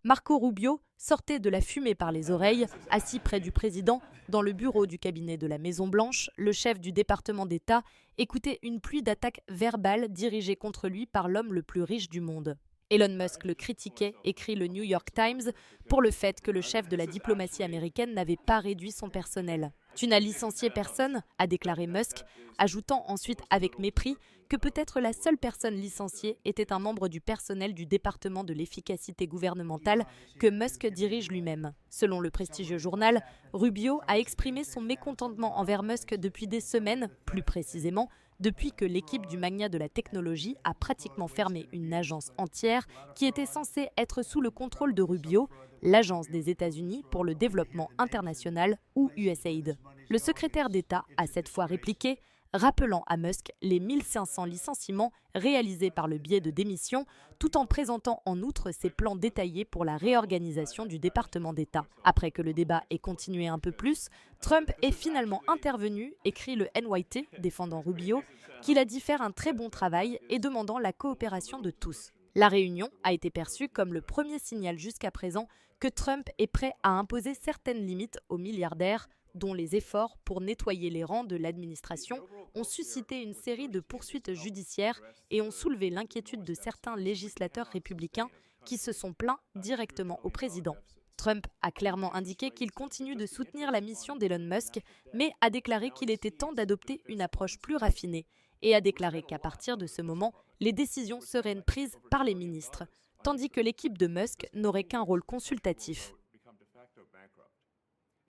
Marco Rubio sortait de la fumée par les oreilles, assis près du président, dans le bureau du cabinet de la Maison-Blanche. Le chef du département d'État écoutait une pluie d'attaques verbales dirigées contre lui par l'homme le plus riche du monde. Elon Musk le critiquait, écrit le New York Times, pour le fait que le chef de la diplomatie américaine n'avait pas réduit son personnel. « Tu n'as licencié personne », a déclaré Musk, ajoutant ensuite avec mépris que peut-être la seule personne licenciée était un membre du personnel du département de l'efficacité gouvernementale que Musk dirige lui-même. Selon le prestigieux journal, Rubio a exprimé son mécontentement envers Musk depuis des semaines, plus précisément depuis que l'équipe du magnat de la technologie a pratiquement fermé une agence entière qui était censée être sous le contrôle de Rubio, l'Agence des États-Unis pour le développement international ou USAID. Le secrétaire d'État a cette fois répliqué, rappelant à Musk les 1500 licenciements réalisés par le biais de démissions, tout en présentant en outre ses plans détaillés pour la réorganisation du département d'État. Après que le débat ait continué un peu plus, Trump est finalement intervenu, écrit le NYT, défendant Rubio, qu'il a dit faire un très bon travail et demandant la coopération de tous. La réunion a été perçue comme le premier signal jusqu'à présent que Trump est prêt à imposer certaines limites aux milliardaires, dont les efforts pour nettoyer les rangs de l'administration ont suscité une série de poursuites judiciaires et ont soulevé l'inquiétude de certains législateurs républicains qui se sont plaints directement au président. Trump a clairement indiqué qu'il continue de soutenir la mission d'Elon Musk, mais a déclaré qu'il était temps d'adopter une approche plus raffinée et a déclaré qu'à partir de ce moment, les décisions seraient prises par les ministres, tandis que l'équipe de Musk n'aurait qu'un rôle consultatif.